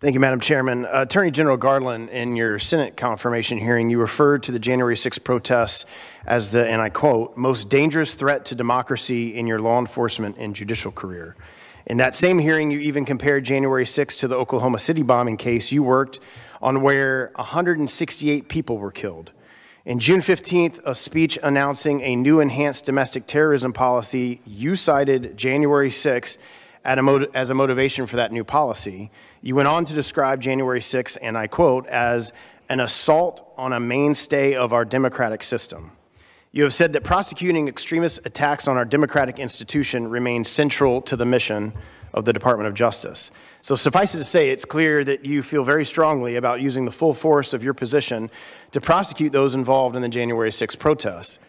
Thank you, Madam Chairman. Attorney General Garland, in your Senate confirmation hearing, you referred to the January 6th protests as the, and I quote, most dangerous threat to democracy in your law enforcement and judicial career. In that same hearing, you even compared January 6th to the Oklahoma City bombing case you worked on, where 168 people were killed. In June 15th, a speech announcing a new enhanced domestic terrorism policy, you cited January 6th as a motivation for that new policy. You went on to describe January 6th, and I quote, as an assault on a mainstay of our democratic system. You have said that prosecuting extremist attacks on our democratic institution remains central to the mission of the Department of Justice. So suffice it to say, it's clear that you feel very strongly about using the full force of your position to prosecute those involved in the January 6th protests.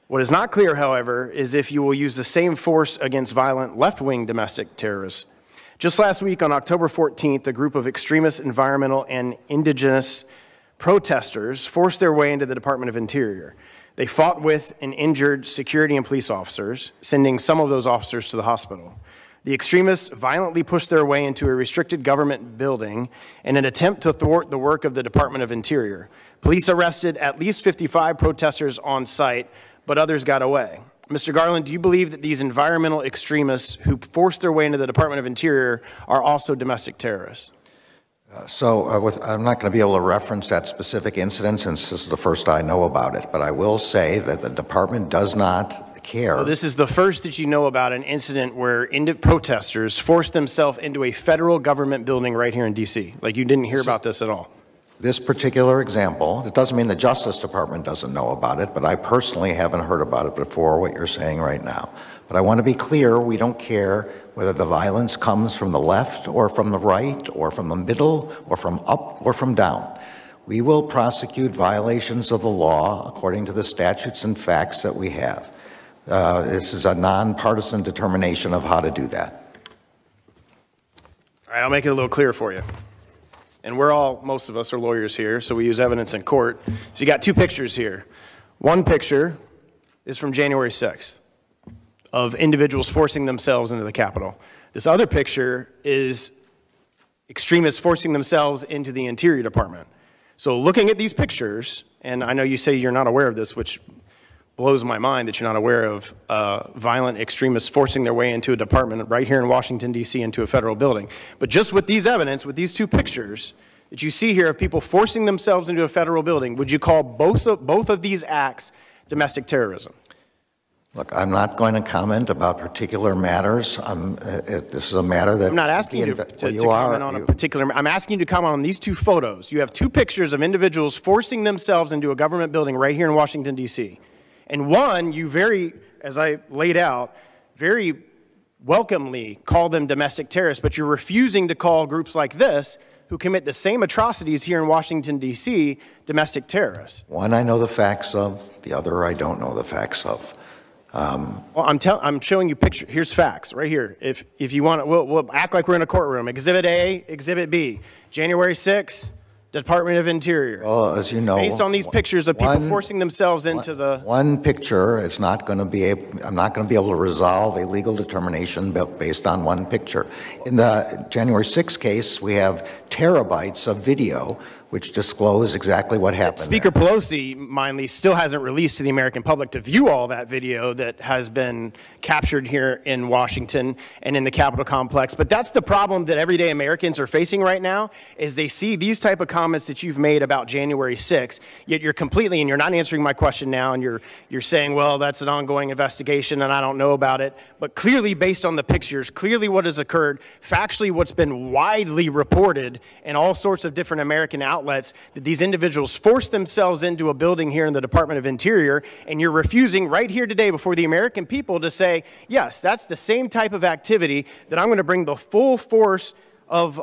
What is not clear, however, is if you will use the same force against violent left-wing domestic terrorists. Just last week, on October 14th, a group of extremist environmental and indigenous protesters forced their way into the Department of Interior. They fought with and injured security and police officers, sending some of those officers to the hospital. The extremists violently pushed their way into a restricted government building in an attempt to thwart the work of the Department of Interior. Police arrested at least 55 protesters on site, but others got away. Mr. Garland, do you believe that these environmental extremists who forced their way into the Department of Interior are also domestic terrorists? I'm not going to be able to reference that specific incident since this is the first I know about it, but I will say that the department does not care. So this is the first that you know about an incident where protesters forced themselves into a federal government building right here in D.C. Like you didn't hear about this at all? This particular example, it doesn't mean the Justice Department doesn't know about it, but I personally haven't heard about it before, what you're saying right now. But I want to be clear, we don't care whether the violence comes from the left or from the right or from the middle or from up or from down. We will prosecute violations of the law according to the statutes and facts that we have. This is a nonpartisan determination of how to do that. All right, I'll make it a little clearer for you. And most of us are lawyers here, so we use evidence in court. So you got two pictures here. One picture is from January 6th of individuals forcing themselves into the Capitol. This other picture is extremists forcing themselves into the Interior Department. So looking at these pictures, and I know you say you're not aware of this, which blows my mind that you're not aware of violent extremists forcing their way into a department right here in Washington, D.C., into a federal building. But just with these evidence, with these two pictures that you see here of people forcing themselves into a federal building, would you call both of these acts domestic terrorism? Look, I'm not going to comment about particular matters. This is a matter that... I'm not asking you to comment on a particular... I'm asking you to comment on these two photos. You have two pictures of individuals forcing themselves into a government building right here in Washington, D.C. And one, you as I laid out, very welcomely call them domestic terrorists, but you're refusing to call groups like this, who commit the same atrocities here in Washington, D.C., domestic terrorists. One I know the facts of, the other I don't know the facts of. Well, I'm showing you pictures. Here's facts right here. If you want, we'll act like we're in a courtroom. Exhibit A, Exhibit B. January 6th, Department of Interior. Well, as you know, based on these pictures of people forcing themselves into the... One picture is not going to be I'm not going to be able to resolve a legal determination based on one picture. In the January 6th case, we have terabytes of video which disclose exactly what happened. Speaker Pelosi, mindly, still hasn't released to the American public to view all that video that has been captured here in Washington and in the Capitol complex. But that's the problem that everyday Americans are facing right now, is they see these type of comments that you've made about January 6th, yet you're completely, and you're not answering my question now, and you're saying, well, that's an ongoing investigation and I don't know about it. But clearly, based on the pictures, clearly what has occurred, factually what's been widely reported in all sorts of different American outlets, that these individuals forced themselves into a building here in the Department of Interior, and you're refusing right here today before the American people to say, yes, that's the same type of activity that I'm going to bring the full force of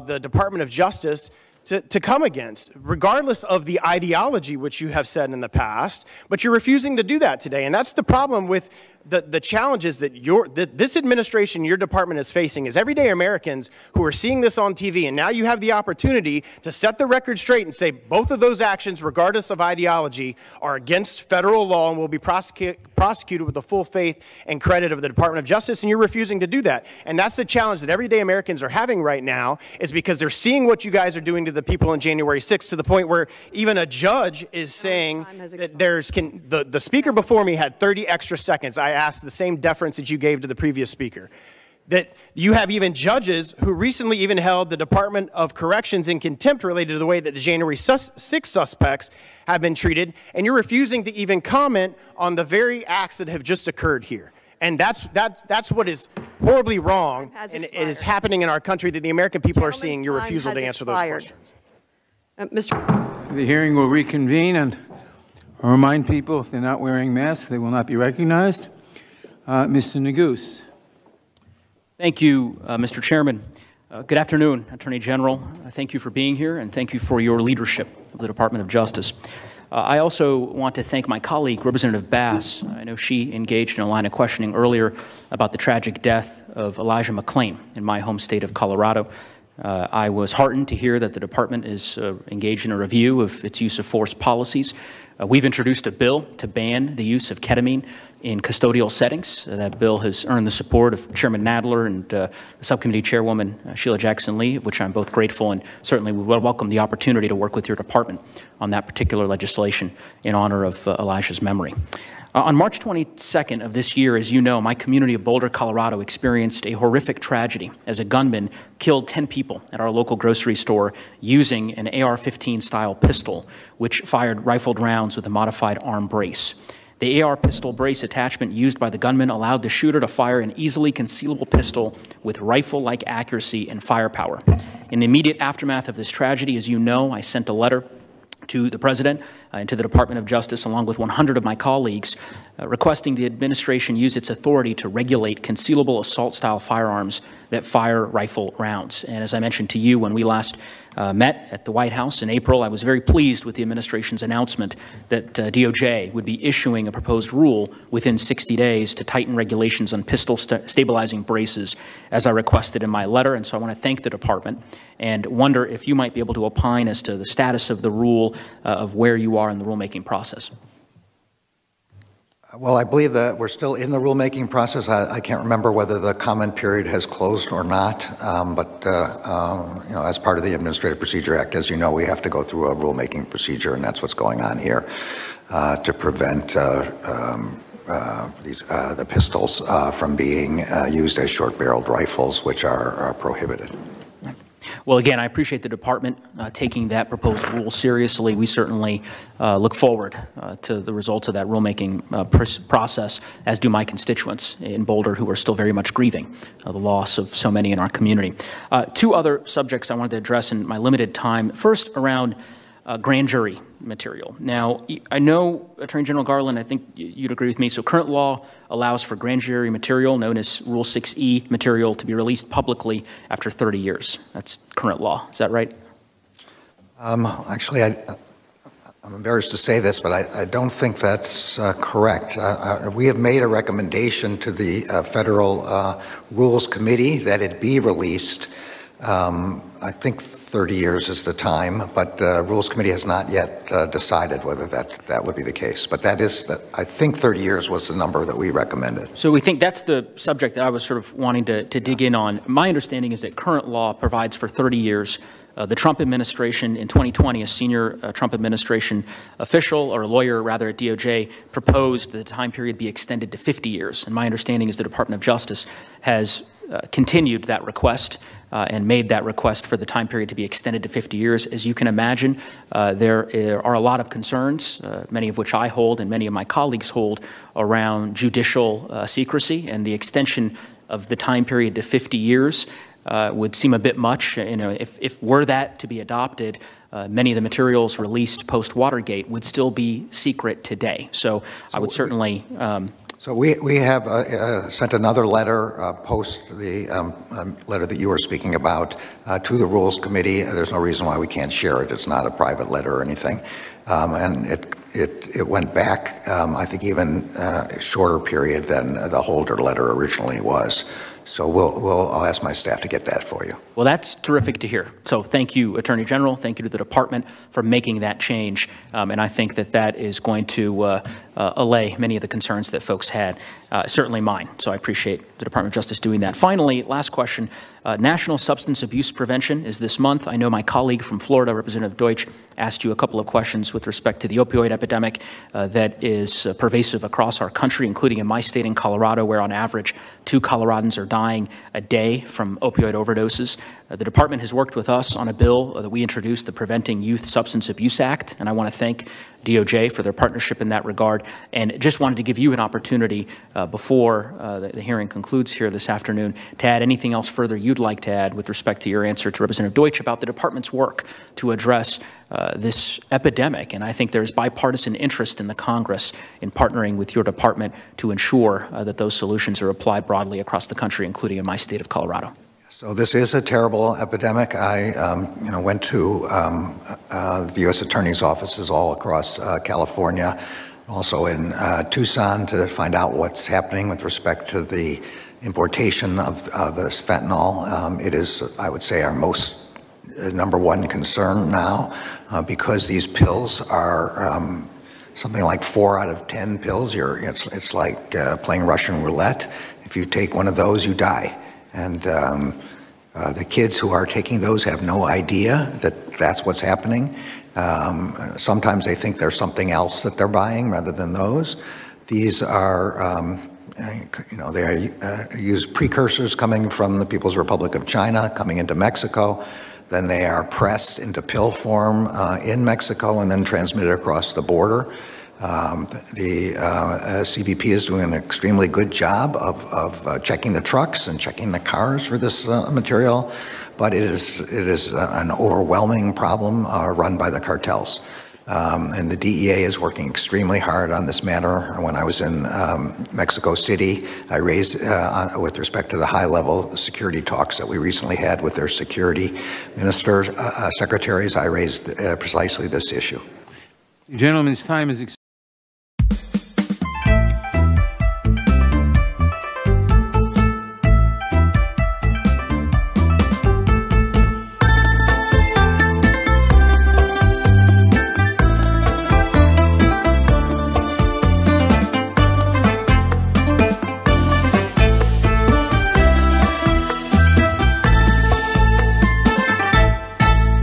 the Department of Justice to come against, regardless of the ideology which you have said in the past, but you're refusing to do that today. And that's the problem with the challenges that this administration, your department is facing is everyday Americans who are seeing this on TV, and now you have the opportunity to set the record straight and say both of those actions, regardless of ideology, are against federal law and will be prosecuted with the full faith and credit of the Department of Justice, and you're refusing to do that. And that's the challenge that everyday Americans are having right now, is because they're seeing what you guys are doing to the people on January 6th, to the point where even a judge is saying that the speaker before me had 30 extra seconds. I asked the same deference that you gave to the previous speaker. That you have even judges who recently even held the Department of Corrections in contempt related to the way that the January 6 suspects have been treated, and you're refusing to even comment on the very acts that have just occurred here. And that's what is horribly wrong, and it is happening in our country, that the American people are seeing your refusal to answer those questions. The hearing will reconvene, and I'll remind people, if they're not wearing masks, they will not be recognized. Mr. Neguse. Thank you, Mr. Chairman. Good afternoon, Attorney General. Thank you for being here, and thank you for your leadership of the Department of Justice. I also want to thank my colleague, Representative Bass. I know she engaged in a line of questioning earlier about the tragic death of Elijah McClain in my home state of Colorado. I was heartened to hear that the department is engaged in a review of its use of force policies. We've introduced a bill to ban the use of ketamine in custodial settings. That bill has earned the support of Chairman Nadler and the subcommittee chairwoman, Sheila Jackson-Lee, of which I'm both grateful, and certainly we will welcome the opportunity to work with your department on that particular legislation in honor of Elijah's memory. On March 22nd of this year, as you know, my community of Boulder, Colorado experienced a horrific tragedy as a gunman killed 10 people at our local grocery store using an AR-15 style pistol, which fired rifled rounds with a modified arm brace. The AR pistol brace attachment used by the gunman allowed the shooter to fire an easily concealable pistol with rifle-like accuracy and firepower. In the immediate aftermath of this tragedy, as you know, I sent a letter to the President and to the Department of Justice, along with 100 of my colleagues, requesting the administration use its authority to regulate concealable assault-style firearms that fire rifle rounds. And as I mentioned to you when we last met at the White House in April, I was very pleased with the administration's announcement that DOJ would be issuing a proposed rule within 60 days to tighten regulations on pistol stabilizing braces, as I requested in my letter. And so I want to thank the department and wonder if you might be able to opine as to the status of the rule, of where you are in the rulemaking process. Well, I believe that we're still in the rulemaking process. I can't remember whether the comment period has closed or not, but you know, as part of the Administrative Procedure Act, as you know, we have to go through a rulemaking procedure, and that's what's going on here to prevent the pistols from being used as short-barreled rifles, which are prohibited. Well, again, I appreciate the department taking that proposed rule seriously. We certainly look forward to the results of that rulemaking process, as do my constituents in Boulder, who are still very much grieving the loss of so many in our community. Two other subjects I wanted to address in my limited time. First, around grand jury material. Now, I know, Attorney General Garland, I think you'd agree with me. So current law allows for grand jury material, known as Rule 6E material, to be released publicly after 30 years. That's current law. Is that right? Actually, I'm embarrassed to say this, but I don't think that's correct. We have made a recommendation to the Federal Rules Committee that it be released. I think 30 years is the time, but the Rules Committee has not yet decided whether that would be the case. But that is, I think 30 years was the number that we recommended. So we think that's the subject that I was sort of wanting to dig in on. My understanding is that current law provides for 30 years. The Trump administration in 2020, a senior Trump administration official, or a lawyer rather, at DOJ, proposed that the time period be extended to 50 years. And my understanding is the Department of Justice has continued that request and made that request for the time period to be extended to 50 years. As you can imagine, there are a lot of concerns, many of which I hold and many of my colleagues hold, around judicial secrecy, and the extension of the time period to 50 years would seem a bit much. You know, if were that to be adopted, many of the materials released post-Watergate would still be secret today. So I would certainly So we have sent another letter post the letter that you were speaking about to the Rules Committee. There's no reason why we can't share it. It's not a private letter or anything. And it went back, I think, even a shorter period than the Holder letter originally was. So I'll ask my staff to get that for you. Well, that's terrific to hear. So thank you, Attorney General. Thank you to the department for making that change. And I think that is going to allay many of the concerns that folks had, certainly mine. So I appreciate the Department of Justice doing that. Finally, last question. National Substance Abuse Prevention is this month. I know my colleague from Florida, Representative Deutsch, asked you a couple of questions with respect to the opioid epidemic that is pervasive across our country, including in my state in Colorado, where on average 2 Coloradans are dying a day from opioid overdoses. The department has worked with us on a bill that we introduced, the Preventing Youth Substance Abuse Act, and I want to thank DOJ for their partnership in that regard. And just wanted to give you an opportunity before the hearing concludes here this afternoon to add anything else further you'd like to add with respect to your answer to Representative Deutsch about the department's work to address this epidemic. And I think there's bipartisan interest in the Congress in partnering with your department to ensure that those solutions are applied broadly across the country, including in my state of Colorado. So this is a terrible epidemic. I went to the U.S. Attorney's offices all across California, also in Tucson, to find out what's happening with respect to the importation of this fentanyl. It is, I would say, our most number one concern now because these pills are something like 4 out of 10 pills. It's like playing Russian roulette. If you take one of those, you die. And the kids who are taking those have no idea that that's what's happening. Sometimes they think there's something else that they're buying rather than those. These are, they use precursors coming from the People's Republic of China, coming into Mexico. Then they are pressed into pill form in Mexico and then transmitted across the border. The CBP is doing an extremely good job of checking the trucks and checking the cars for this material, but it is an overwhelming problem run by the cartels. And the DEA is working extremely hard on this matter. When I was in Mexico City, I raised, with respect to the high-level security talks that we recently had with their security ministers, secretaries, I raised precisely this issue. The gentleman's time is expired.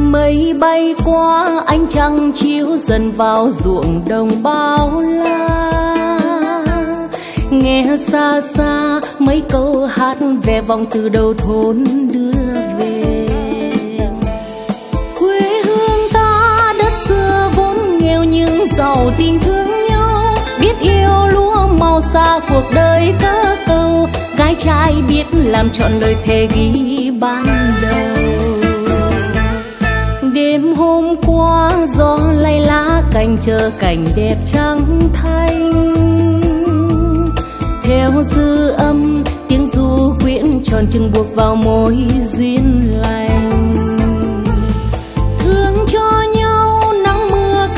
Mây bay qua ánh trăng chiếu dần vào ruộng đồng bao la, nghe xa xa mấy câu hát ve vọng từ đầu thôn đưa về. Quê hương ta đất xưa vốn nghèo nhưng giàu tình thương nhau, biết yêu lúa màu xa cuộc đời cơ cầu, gái trai biết làm trọn lời thề ghi ban đầu. Đêm hôm qua gió lay lá cành chờ cảnh đẹp trắng thanh, theo dư âm tiếng ru quyện tròn trừng buộc vào mối duyên lành. Thương cho nhau nắng mưa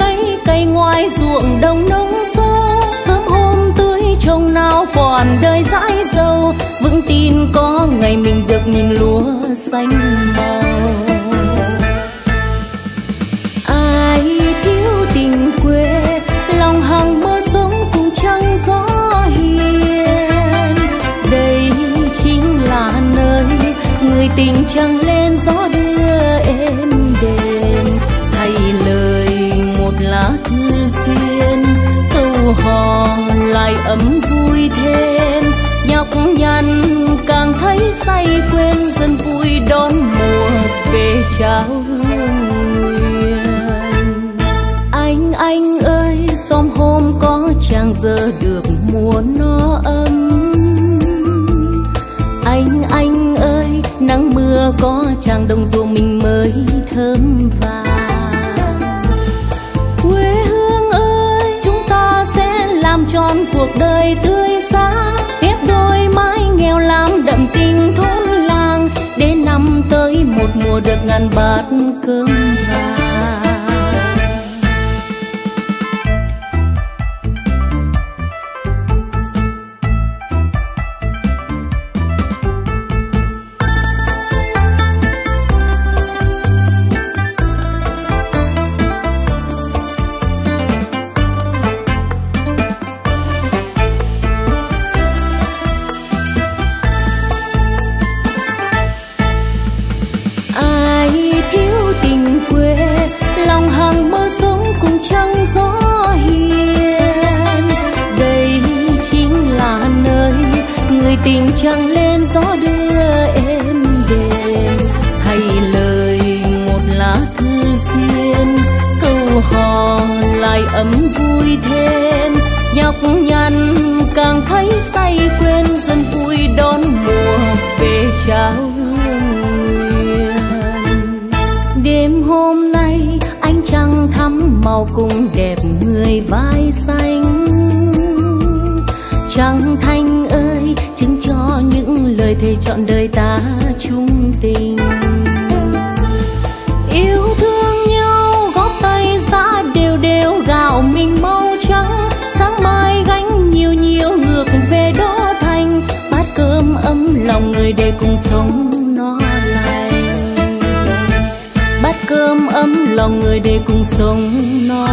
cày ngoài ruộng đồng nông sâu, sớm hôm tưới trồng nào còn đời dãi dầu, vững tin có ngày mình được nhìn lúa xanh màu. Tình quê lòng hằng mơ sống cùng trăng gió hiền, đây chính là nơi người tình trăng lên gió đưa êm đềm, thay lời một lá thư duyên câu hò lại ấm vui thêm, nhọc nhằn càng thấy say quên dần vui đón mùa về trao hương. Anh ơi, xóm hôm có chàng giờ được mùa nó ấm. Anh ơi, nắng mưa có chàng đồng ruộng mình mới thơm vàng. Quê hương ơi, chúng ta sẽ làm tròn cuộc đời tươi sáng. nghèo làm đậm tình thôn làng, để năm tới một mùa được ngàn bát cơm vàng. Tình trăng lên gió đưa em đềm, thay lời một lá thư duyên, câu hò lại ấm vui thêm. Nhọc nhằn càng thấy say quên, dần vui đón mùa về trao hương nguyện. Đêm hôm nay ánh trăng thắm màu cùng đẹp người vai xanh. Trăng thanh ơi, chứng cho những lời thề trọn đời ta chung tình. Yêu thương nhau góp tay ra đều đều, gạo mình màu trắng. Sáng mai gánh nhiều nhiều ngược về đô thành, bát cơm ấm lòng người để cùng sống no lành. Bát cơm ấm lòng người để cùng sống no